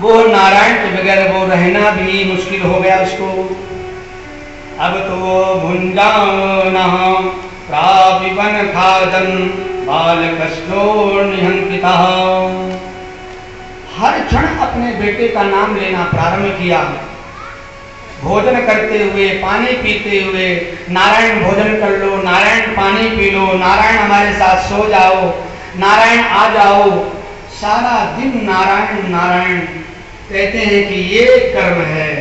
वो नारायण के बगैर वो रहना भी मुश्किल हो गया उसको। अब तो वो भुंजाना प्रापिवन खादन बालकस्यो निहंकिता। हर क्षण अपने बेटे का नाम लेना प्रारंभ किया। भोजन करते हुए, पानी पीते हुए, नारायण भोजन कर लो, नारायण पानी पी लो, नारायण हमारे साथ सो जाओ, नारायण आ जाओ। सारा दिन नारायण नारायण। कहते हैं कि ये कर्म है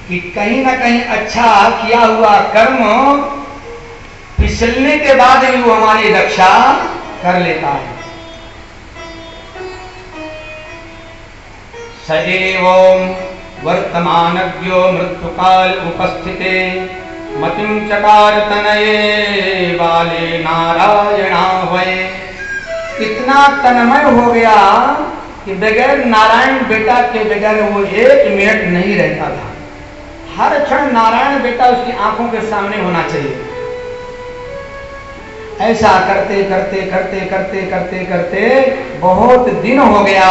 कि कहीं ना कहीं अच्छा किया हुआ कर्म फिसलने के बाद भी वो हमारी रक्षा कर लेता है। सएवं वर्तमानज्ञो मृत्युकाल उपस्थिते मतिं चकार तनये बाले नारायणा वये। इतना तन्मय हो गया कि बगैर नारायण बेटा के बगैर वो एक मिनट नहीं रहता था। हर क्षण नारायण बेटा उसकी आंखों के सामने होना चाहिए। ऐसा करते करते करते करते करते करते बहुत दिन हो गया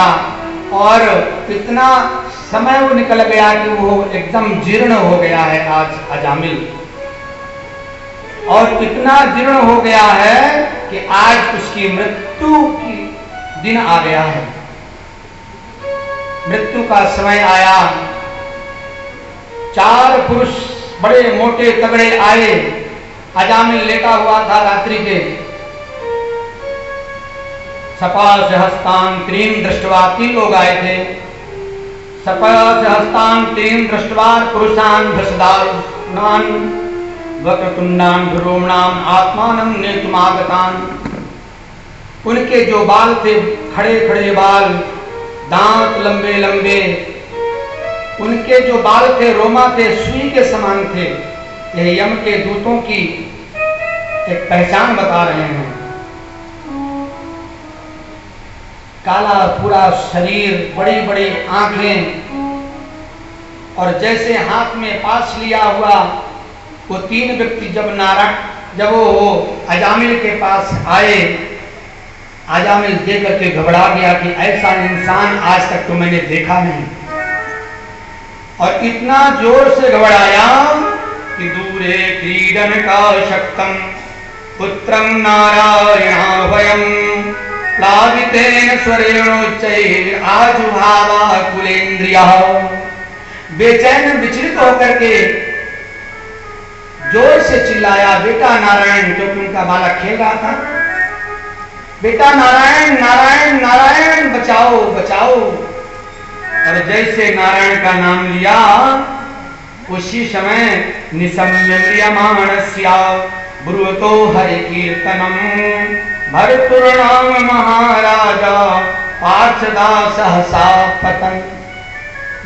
और इतना समय वो निकल गया कि वो एकदम जीर्ण हो गया है आज अजामिल। और इतना जीर्ण हो गया है कि आज उसकी मृत्यु की दिन आ गया है। मृत्यु का समय आया। 4 पुरुष बड़े मोटे तगड़े आए। अजामिल लेटा हुआ था रात्रि के। सपास हस्तान त्रीम दृष्टवा 3 लोग आए थे। सपास हस्तान त्रीम दृष्टवा पुरुषान भसदान वक्रतुंडान भ्रूमणाम आत्मानं नेतुमागतान। उनके जो बाल थे, खड़े खड़े बाल, दांत लंबे लंबे, उनके जो बाल थे, रोमा थे, सुई के समान थे। यह यम के दूतों की एक पहचान बता रहे हैं। काला पूरा शरीर, बड़ी बड़ी आंखें, और जैसे हाथ में पास लिया हुआ वो 3 व्यक्ति जब वो अजामिल के पास आए, अजामिल देख करके घबरा गया कि ऐसा इंसान आज तक तो मैंने देखा नहीं। और इतना जोर से घबराया कि दूरे क्रीडन का शक्तम पुत्रम नारायणाभयम प्लावितेन स्वरेणोच्चैः आजुभावा कुलेन्द्रियः। बेचैन विचलित होकर के जोर से चिल्लाया, बेटा नारायण, क्योंकि उनका बालक खेल रहा था। बेटा नारायण नारायण नारायण, बचाओ बचाओ। और जैसे नारायण का नाम लिया उसी समय निशम्यम्रियमाणस्य ब्रुवतो हरि कीर्तनम भर्तुर्नाम महाराजा पार्षदा सहसा पतन।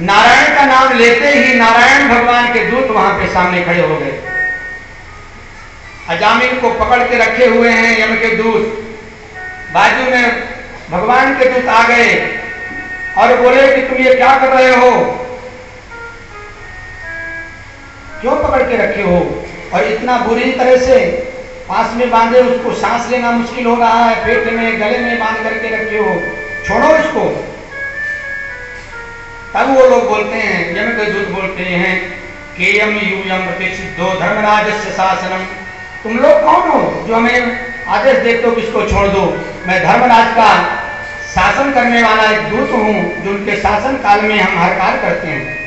नारायण का नाम लेते ही नारायण भगवान के दूत वहां पे सामने खड़े हो गए। अजामिल को पकड़ के रखे हुए हैं यम के दूत। बाजू में भगवान के दूत आ गए और बोले कि तुम ये क्या कर रहे हो, क्यों पकड़ के रखे हो, और इतना बुरी तरह से पास में बांधे, उसको सांस लेना मुश्किल हो रहा है, पेट में गले में बांध करके रखे हो, छोड़ो इसको। तब वो लोग बोलते हैं, यम के दूत बोलते हैं कि यम यूयम प्रतिष्ठितो धर्मराजस्य शासनम। तुम लोग कौन हो जो हमें आदेश देते हो कि इसको छोड़ दो? मैं धर्मराज का शासन करने वाला एक दूत हूं, जो उनके शासन काल में हम हर कार्य करते हैं।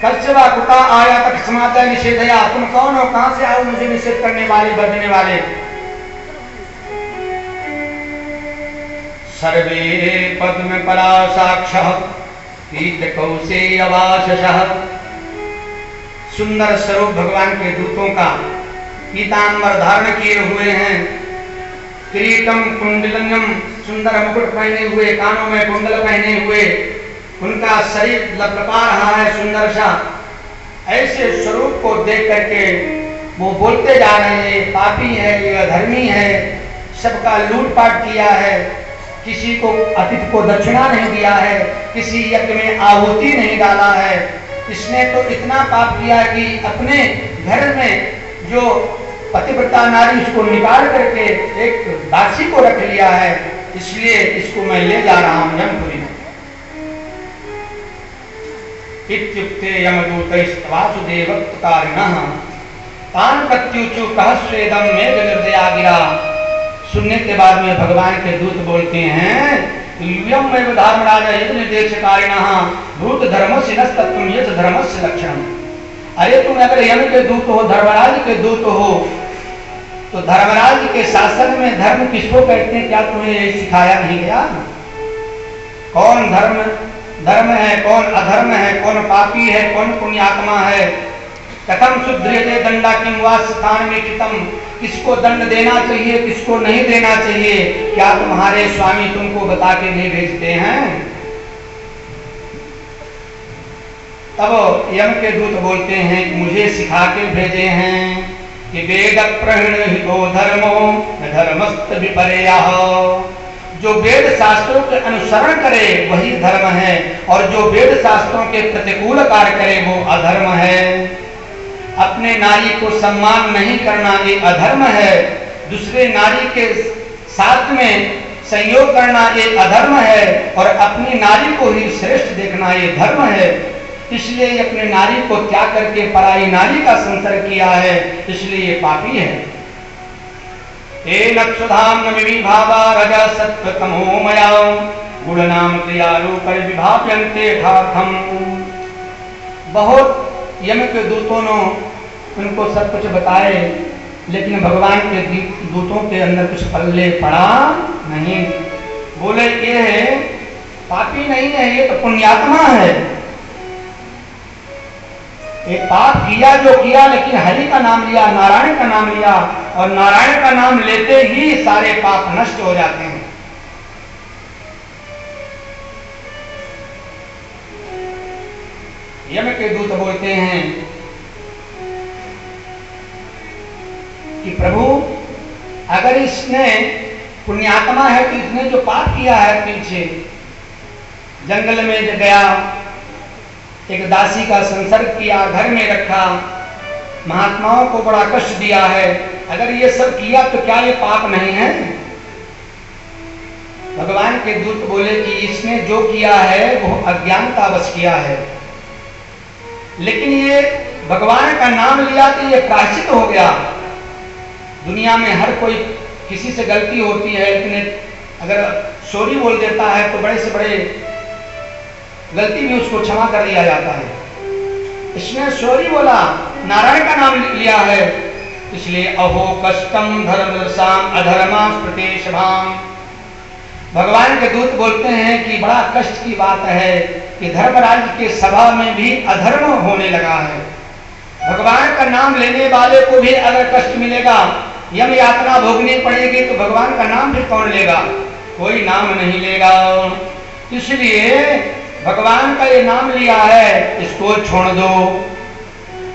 कल्चवा कुता आया तक समाता निषेधया। तुम कौन हो, कहां से आओ मुझे निषेध करने वाले, बदलने वाले? सर्वे पद्म परासाक्षः पीतकौसेयवाससः। सुंदर स्वरूप भगवान के दूतों का, पीतांबर धारण किए हुए हैं, किरीटम कुंडलम, सुंदर मुकुट पहने हुए, कानों में कुंडल पहने हुए, उनका शरीर लपलपा रहा है सुंदर सा। ऐसे स्वरूप को देख करके वो बोलते जा रहे हैं, पापी है, ये अधर्मी है, सबका लूटपाट किया है, किसी को अतिथि को दक्षिणा नहीं दिया है, किसी यज्ञ में आहुति नहीं डाला है। इसने तो इतना पाप किया कि अपने घर में जो पतिव्रता नारी, उसको निकाल करके एक दासी को रख लिया है। इसलिए इसको मैं ले जा रहा हूं यमपुरी में। इत्युक्ते यमदूतैस्तवासुदेवत्कारिणः तान् प्रत्युचु कः स्वेदं मेघ निर्दया गिरा। सुनने के बाद में भगवान के दूत बोलते हैं यूयमेव धर्मराज यज्ञ निर्देशकारिणः भूत धर्मस्य नस्तत्वं यत् धर्मस्य लक्षणम्। अरे तुम अगर यम के दूत हो, धर्मराज के दूत हो, तो धर्मराज के शासन में धर्म किसको कहते हैं? क्या तुम्हें यही सिखाया नहीं गया? कौन धर्म है, कौन अधर्म है, कौन पापी है, कौन पुण्यात्मा है? कथम सुध्रियते दंडा किम वा स्थान में चितम। किसको दंड देना चाहिए, किसको नहीं देना चाहिए, क्या तुम्हारे स्वामी तुमको बता के नहीं भेजते हैं? तब यम के दूत बोलते हैं मुझे सिखा के भेजे हैं कि वेद प्रणहितो धर्मो न धर्मस्त विपर्ययः। जो वेद शास्त्रों के अनुसरण करे वही धर्म है, और जो वेद शास्त्रों के प्रतिकूल कार्य करे वो अधर्म है। अपने नारी को सम्मान नहीं करना ये अधर्म है, दूसरे नारी के साथ में संयोग करना ये अधर्म है, और अपनी नारी को ही श्रेष्ठ देखना ये धर्म है। इसलिए अपने नारी को त्याग करके पराई नारी का संसर्ग किया है, इसलिए ये पापी है। नक्षुधाम नमी भावा रजा सत्व तमो मया गुणनाम क्रियारूप विभाव्यन्ते यथार्थम। बहुत यम के दूतों ने उनको सब कुछ बताए, लेकिन भगवान के दूतों के अंदर कुछ पल्ले पड़ा नहीं। बोले ये है पापी नहीं है, ये तो पुण्यात्मा है। एक पाप किया जो किया, लेकिन हरि का नाम लिया, नारायण का नाम लिया, और नारायण का नाम लेते ही सारे पाप नष्ट हो जाते हैं। यम के दूत बोलते हैं कि प्रभु अगर इसने पुण्यात्मा है तो इसने जो पाप किया है, पीछे जंगल में गया, एक दासी का संसर्ग किया, घर में रखा, महात्माओं को बड़ा कष्ट दिया है, अगर ये सब किया तो क्या ये पाप नहीं है? भगवान के दूत बोले कि इसने जो किया है वो अज्ञानतावश किया है, लेकिन ये भगवान का नाम लिया तो ये प्रायश्चित हो गया। दुनिया में हर कोई किसी से गलती होती है, लेकिन अगर सॉरी बोल देता है तो बड़े से बड़े गलती भी उसको क्षमा कर दिया जाता है। इसने सॉरी बोला, नारायण का नाम लिया है, इसलिए अहो कष्टम धर्मसाम अधर्मा प्रतेशभाम। भगवान के दूत बोलते हैं कि बड़ा कष्ट की बात है कि धर्मराज के सभा में भी अधर्म होने लगा है। भगवान का नाम लेने वाले को भी अगर कष्ट मिलेगा, यम यात्रा भोगनी पड़ेगी, तो भगवान का नाम भी कौन लेगा? कोई नाम नहीं लेगा। इसलिए भगवान का ये नाम लिया है, इसको छोड़ दो।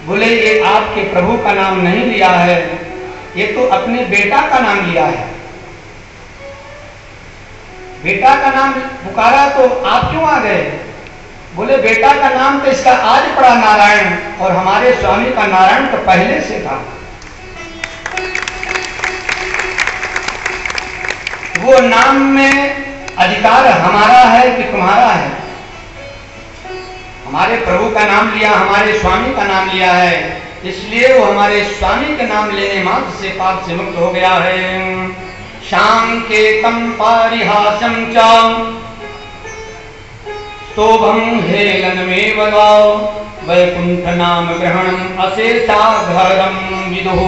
बोले ये आपके प्रभु का नाम नहीं लिया है, ये तो अपने बेटा का नाम लिया है। बेटा का नाम पुकारा तो आप क्यों आ गए? बोले बेटा का नाम तो इसका आज पड़ा नारायण, और हमारे स्वामी का नारायण तो पहले से था। वो नाम में अधिकार हमारा है कि तुम्हारा है? हमारे प्रभु का नाम लिया, हमारे स्वामी का नाम लिया है, इसलिए वो हमारे स्वामी के नाम लेने मात्र से पाप से मुक्त हो गया है। शांकेतम पारिहासम च स्तोभम हेलन में वगाओ वैकुंठ नाम ग्रहणम अशेषाधरम विदुः।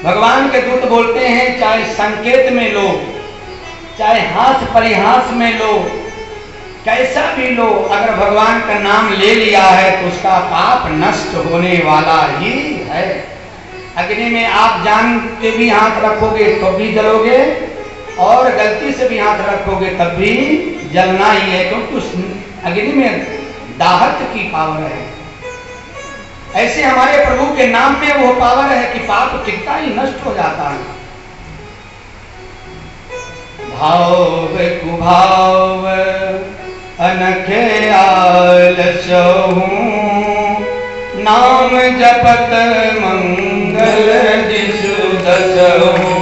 भगवान के दूत बोलते हैं चाहे संकेत में लो, चाहे हास परिहास में लो, कैसा भी लो, अगर भगवान का नाम ले लिया है तो उसका पाप नष्ट होने वाला ही है। अग्नि में आप जान के भी हाथ रखोगे तो भी जलोगे, और गलती से भी हाथ रखोगे तब भी जलना ही है, क्योंकि उस अग्नि में दाहत की पावर है। ऐसे हमारे प्रभु के नाम में वो पावर है कि पाप टिकता ही नष्ट हो जाता है। भाव कुभाव अनखे आलसहूं नाम जपत मंगल दिसु दसहूं।